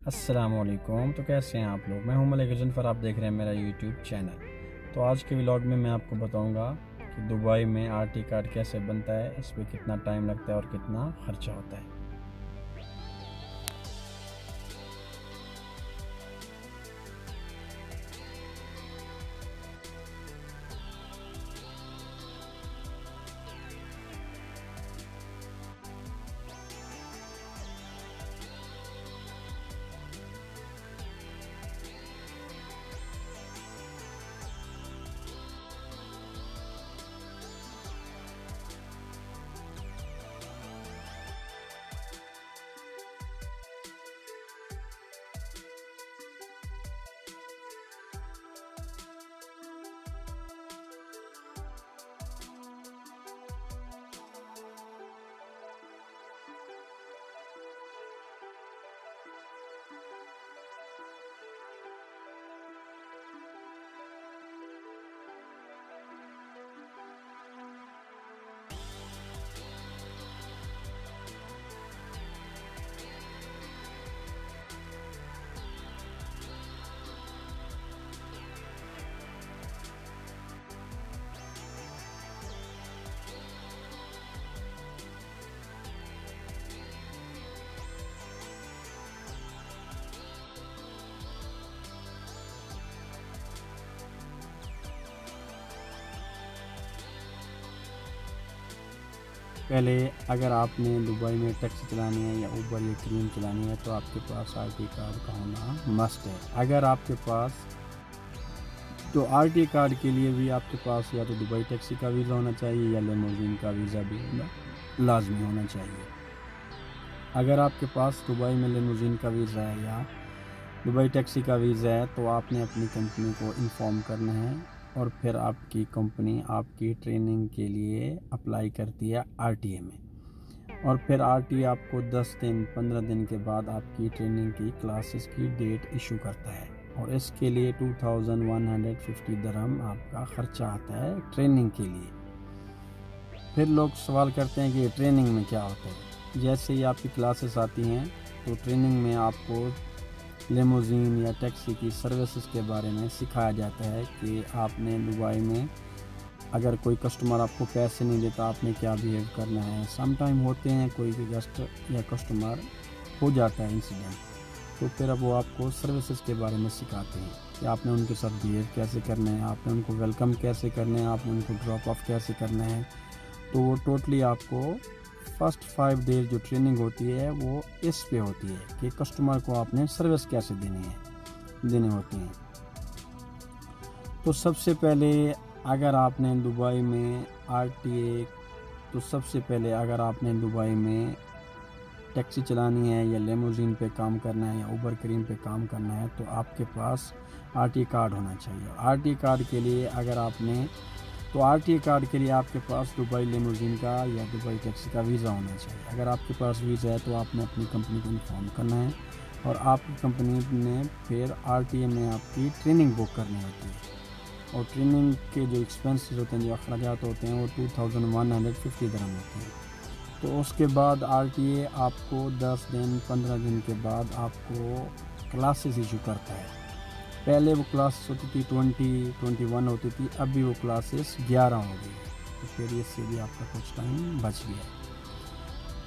السلام علیکم، تو کیسے ہیں آپ لوگ؟ میں ہوں ملک جنفر، آپ دیکھ رہے ہیں میرا یوٹیوب چینل۔ تو آج کے ولاگ میں آپ کو بتاؤں گا کہ دبئی میں آر ٹی کارڈ کیسے بنتا ہے، اس پہ کتنا ٹائم لگتا ہے اور کتنا خرچہ ہوتا ہے۔ پہلے اگر آپ نے دبئی میں ٹیکسی چلانی ہے یا اوبر یا کریم چلانی ہے تو آپ کے پاس آر ٹی کارڈ کا ہونا مسٹ ہے۔ اگر آپ کے پاس تو آر ٹی کارڈ کے لیے بھی آپ کے پاس یا تو دبئی ٹیکسی کا ویزا ہونا چاہیے یا لیموزین کا ویزا بھی لازمی ہونا چاہیے۔ اگر آپ کے پاس دبئی میں لیموزین کا ویزا ہے یا دبئی ٹیکسی کا ویزا ہے تو آپ نے اپنی کمپنی کو انفارم کرنا ہے، اور پھر آپ کی کمپنی آپ کی ٹریننگ کے لیے اپلائی کرتی ہے آر ٹی اے میں، اور پھر آر ٹی اے آپ کو 15 دن کے بعد آپ کی ٹریننگ کی کلاسز کی ڈیٹ ایشو کرتا ہے، اور اس کے لیے 2150 درہم آپ کا خرچہ آتا ہے ٹریننگ کے لیے۔ پھر لوگ سوال کرتے ہیں کہ ٹریننگ میں کیا ہوتا ہے۔ جیسے ہی آپ کی کلاسز آتی ہیں تو ٹریننگ میں آپ کو لیموزین یا ٹیکسی کی سروسز کے بارے میں سکھایا جاتا ہے کہ آپ نے دبئی میں اگر کوئی کسٹمر آپ کو پیسے نہیں دیتا آپ نے کیا بیہیو کرنا ہے۔ سم ٹائم ہوتے ہیں کوئی بھی گیسٹ یا کسٹمر ہو جاتا ہے انسیڈنٹ، تو پھر اب وہ آپ کو سروسز کے بارے میں سکھاتے ہیں کہ آپ نے ان کے ساتھ بیہیو کیسے کرنا ہے، آپ نے ان کو ویلکم کیسے کرنا ہے، آپ نے ان کو ڈراپ آف کیسے کرنا ہے۔ تو وہ ٹوٹلی آپ کو فرسٹ 5 ڈیز جو ٹریننگ ہوتی ہے وہ اس پہ ہوتی ہے کہ کسٹمر کو آپ نے سروس کیسے دینے ہوتی ہیں۔ تو سب سے پہلے اگر آپ نے دبئی میں آر ٹی اے اگر آپ نے دبئی میں ٹیکسی چلانی ہے یا لیموزین پہ کام کرنا ہے یا اوبر کریم پہ کام کرنا ہے تو آپ کے پاس آر ٹی کارڈ ہونا چاہیے۔ آر ٹی کارڈ کے لیے آر ٹی کارڈ کے لیے آپ کے پاس دبئی لیموزین کا یا دبئی ٹیکسی کا ویزا ہونا چاہیے۔ اگر آپ کے پاس ویزا ہے تو آپ نے اپنی کمپنی کو انفارم کرنا ہے، اور آپ کی کمپنی نے پھر آر ٹی اے میں آپ کی ٹریننگ بک کرنی ہوتی ہے، اور ٹریننگ کے جو ایکسپینسز ہوتے ہیں، جو اخراجات ہوتے ہیں وہ 2150 درہم ہوتے ہیں۔ تو اس کے بعد آر ٹی اے آپ کو 15 دن کے بعد آپ کو کلاسز ایشو کرتا ہے۔ پہلے وہ کلاسز ہوتی تھی 21 ہوتی تھی، اب بھی وہ کلاسز 11 ہو گئی، تو پھر اس سے بھی آپ کا کچھ ٹائم بچ گیا۔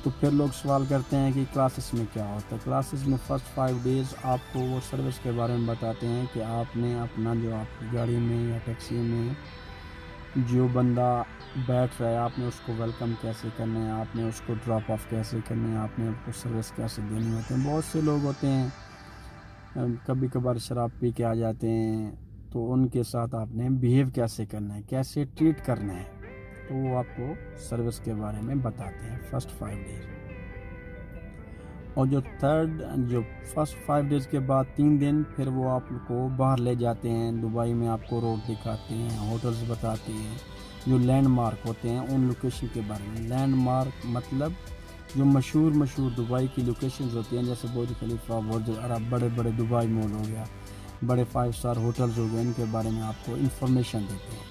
تو پھر لوگ سوال کرتے ہیں کہ کلاسز میں کیا ہوتا ہے۔ کلاسز میں فرسٹ 5 ڈیز آپ کو وہ سروس کے بارے میں بتاتے ہیں کہ آپ نے اپنا جو آپ کی گاڑی میں یا ٹیکسی میں جو بندہ بیٹھ رہا ہے آپ نے اس کو ویلکم کیسے کرنا ہے، آپ نے اس کو ڈراپ آف کیسے کرنا ہے، آپ نے اس کو سروس کیسے دینی ہوتے ہیں۔ بہت سے لوگ ہوتے ہیں کبھی کبھار شراب پی کے آ جاتے ہیں، تو ان کے ساتھ آپ نے بیہیو کیسے کرنا ہے، کیسے ٹریٹ کرنا ہے، تو وہ آپ کو سروس کے بارے میں بتاتے ہیں فرسٹ 5 ڈیز۔ اور جو فرسٹ 5 ڈیز کے بعد 3 دن پھر وہ آپ کو باہر لے جاتے ہیں، دبئی میں آپ کو روڈ دکھاتے ہیں، ہوٹلز بتاتے ہیں، جو لینڈ مارک ہوتے ہیں ان لوکیشن کے بارے میں۔ لینڈ مارک مطلب جو مشہور دبئی کی لوکیشنز ہوتی ہیں، جیسے برج خلیفہ، برج عرب، بڑے بڑے دبئی مال ہو گیا، بڑے 5 اسٹار ہوٹلز ہو گئے، ان کے بارے میں آپ کو انفارمیشن دیتے ہیں۔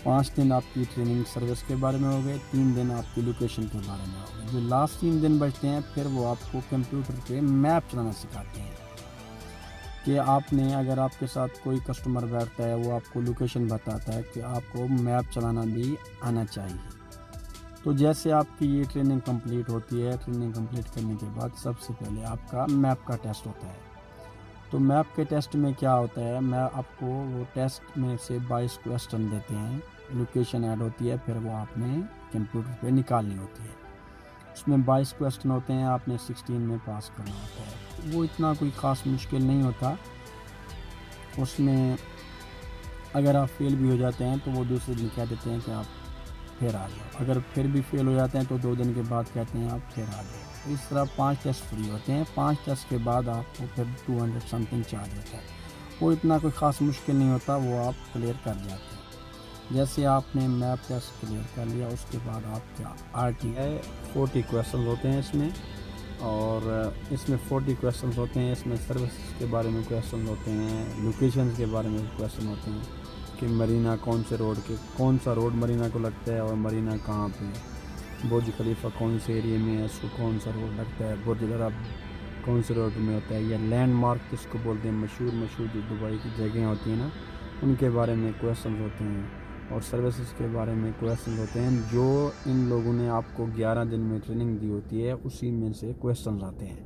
5 دن آپ کی ٹریننگ سروس کے بارے میں ہو گئے، 3 دن آپ کی لوکیشن کے بارے میں ہو گئے۔ جو لاسٹ 3 دن بچتے ہیں پھر وہ آپ کو کمپیوٹر پہ میپ چلانا سکھاتے ہیں کہ آپ نے اگر آپ کے ساتھ کوئی کسٹمر بیٹھتا ہے وہ آپ کو لوکیشن بتاتا ہے کہ آپ کو میپ چلانا بھی آنا چاہیے۔ تو جیسے آپ کی یہ ٹریننگ کمپلیٹ ہوتی ہے، ٹریننگ کمپلیٹ کرنے کے بعد سب سے پہلے آپ کا میپ کا ٹیسٹ ہوتا ہے۔ تو میپ کے ٹیسٹ میں کیا ہوتا ہے، میں آپ کو وہ ٹیسٹ میں سے 22 کویسچن دیتے ہیں، لوکیشن ایڈ ہوتی ہے، پھر وہ آپ نے کمپیوٹر پہ نکالنی ہوتی ہے۔ اس میں 22 کویسچن ہوتے ہیں، آپ نے 16 میں پاس کرنا ہوتا ہے۔ وہ اتنا کوئی خاص مشکل نہیں ہوتا، اس میں اگر آپ فیل بھی ہو جاتے ہیں تو وہ دوسرے دن کہہ دیتے ہیں کہ آپ پھر آ جاؤ، اگر پھر بھی فیل ہو جاتے ہیں تو 2 دن کے بعد کہتے ہیں آپ پھر آ جاؤ۔ اس طرح 5 ٹیسٹ فری ہوتے ہیں، 5 ٹیسٹ کے بعد آپ کو پھر 200 سمتھنگ چارج ہوتا ہے۔ وہ اتنا کوئی خاص مشکل نہیں ہوتا، وہ آپ کلیئر کر جاتے ہیں۔ جیسے آپ نے میپ ٹیسٹ کلیئر کر لیا، اس کے بعد آپ کیا RTI 40 کویسچنز ہوتے ہیں اس میں، اور اس میں 40 کویسچنز ہوتے ہیں، اس میں سروسز کے بارے میں کویسچن ہوتے ہیں، لوکیشنز کے بارے میں کویسچن ہوتے ہیں کہ مرینا کون سے روڈ کے کون سا روڈ مرینا کو لگتا ہے اور مرینا کہاں پہ ہے، برج خلیفہ کون سے ایریے میں ہے، اس کو کون سا روڈ لگتا ہے، برج العرب کون سے روڈ میں ہوتا ہے، یا لینڈ مارک جس کو بولتے ہیں، مشہور جو دبئی کی جگہیں ہوتی ہیں نا، ان کے بارے میں کویسچنز ہوتے ہیں، اور سروسز کے بارے میں کویسچنز ہوتے ہیں جو ان لوگوں نے آپ کو 11 دن میں ٹریننگ دی ہوتی ہے، اسی میں سے کویسچنز آتے ہیں۔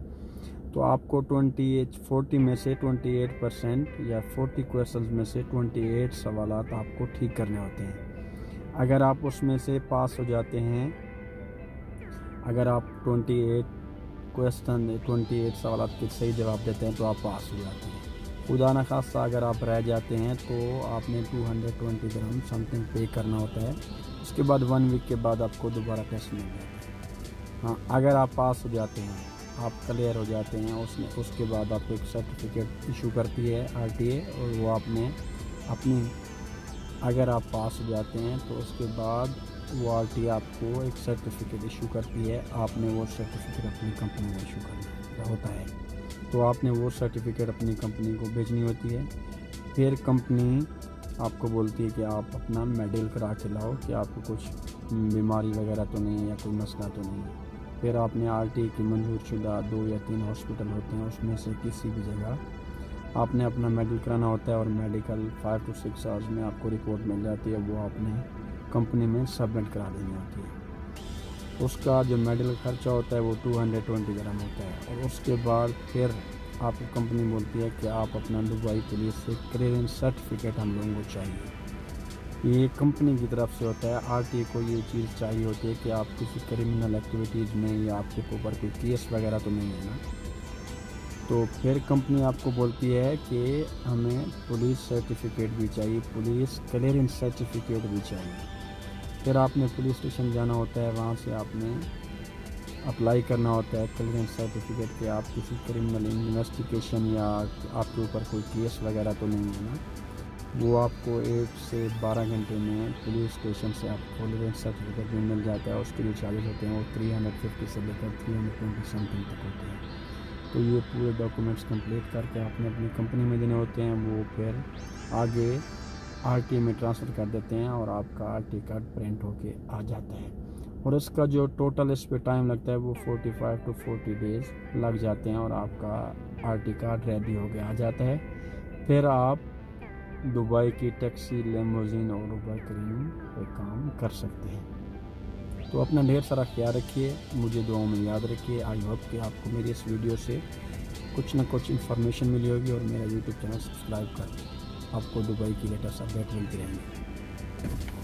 تو آپ کو 40 میں سے 28% یا 40 کویسچنز میں سے 28 سوالات آپ کو ٹھیک کرنے ہوتے ہیں۔ اگر آپ اس میں سے پاس ہو جاتے ہیں، اگر آپ 28 سوالات کے صحیح جواب دیتے ہیں تو آپ پاس ہو جاتے ہیں۔ خدا نخواستہ اگر آپ رہ جاتے ہیں تو آپ نے 220 درہم سمتھنگ پے کرنا ہوتا ہے، اس کے بعد 1 ویک کے بعد آپ کو دوبارہ ٹیسٹ مل جاتا ہے۔ ہاں، اگر آپ پاس ہو جاتے ہیں، آپ کلیئر ہو جاتے ہیں، اس کے بعد آپ کو ایک سرٹیفکیٹ ایشو کرتی ہے RTA، اور وہ آپ نے اپنی اگر آپ پاس ہو جاتے ہیں تو اس کے بعد وہ RTA آپ کو ایک سرٹیفکیٹ ایشو کرتی ہے، آپ نے وہ سرٹیفکیٹ اپنی کمپنی میں ایشو کرنا ہوتا ہے، تو آپ نے وہ سرٹیفکیٹ اپنی کمپنی کو بھیجنی ہوتی ہے۔ پھر کمپنی آپ کو بولتی ہے کہ آپ اپنا میڈیکل کرا کے لاؤ کہ آپ کو کچھ بیماری وغیرہ تو نہیں ہے یا کوئی مسئلہ تو نہیں ہے۔ پھر آپ نے RTA کی منظور شدہ 2 یا 3 ہاسپٹل ہوتے ہیں، اس میں سے کسی بھی جگہ آپ نے اپنا میڈیکل کرانا ہوتا ہے، اور میڈیکل 5 to 6 آورز میں آپ کو رپورٹ مل جاتی ہے، وہ آپ نے کمپنی میں سبمٹ کرا دینی ہوتی ہے۔ اس کا جو میڈیکل خرچہ ہوتا ہے وہ 220 درہم ہوتا ہے، اور اس کے بعد پھر آپ کو کمپنی بولتی ہے کہ آپ اپنا دبئی پولیس سے کلیئرنس سرٹیفکیٹ ہم لوگوں کو چاہیے۔ یہ کمپنی کی طرف سے ہوتا ہے، RTA کو یہ چیز چاہیے ہوتی ہے کہ آپ کسی کرمنل ایکٹیویٹیز میں یا آپ کے اوپر کوئی کیس وغیرہ تو نہیں ہے نا۔ تو پھر کمپنی آپ کو بولتی ہے کہ ہمیں پولیس سرٹیفکیٹ بھی چاہیے، پولیس کلیئرنس سرٹیفکیٹ بھی چاہیے۔ پھر آپ نے پولیس اسٹیشن جانا ہوتا ہے، وہاں سے آپ نے اپلائی کرنا ہوتا ہے کلیئرنس سرٹیفکیٹ کہ آپ کسی کرمنل انویسٹیگیشن یا آپ کے اوپر کوئی کیس وغیرہ تو نہیں ہے نا۔ وہ آپ کو 8 سے 12 گھنٹے میں پولیس اسٹیشن سے آپ کو کلیئرنس سرٹیفکیٹ بھی مل جاتا ہے، اس کے لیے چارجز ہوتے ہیں، وہ 350 سے لے کر 320 سمتھنگ تک ہوتے ہیں۔ تو یہ پورے ڈاکومنٹس کمپلیٹ کر کے آپ نے اپنی کمپنی میں دینے ہوتے ہیں، وہ پھر آگے RTA میں ٹرانسفر کر دیتے ہیں، اور آپ کا RTA کارڈ پرنٹ ہو کے آ جاتا ہے۔ اور اس کا جو ٹوٹل اس پہ ٹائم لگتا ہے وہ 45 to 40 ڈیز لگ جاتے ہیں، اور آپ کا RTA کارڈ ریڈی ہو کے آ جاتا ہے۔ پھر آپ دبئی کی ٹیکسی، لیموزین اور اوبر کریم پہ کام کر سکتے ہیں۔ تو اپنا ڈھیر سارا خیال رکھیے، مجھے دعاؤں میں یاد رکھیے۔ آئی ہوپ کہ آپ کو میری اس ویڈیو سے کچھ نہ کچھ انفارمیشن ملی ہوگی، اور میرا YouTube چینل سبسکرائب کر آپ کو دبئی کی لیٹسٹ اپڈیٹ ملتی رہیں گی۔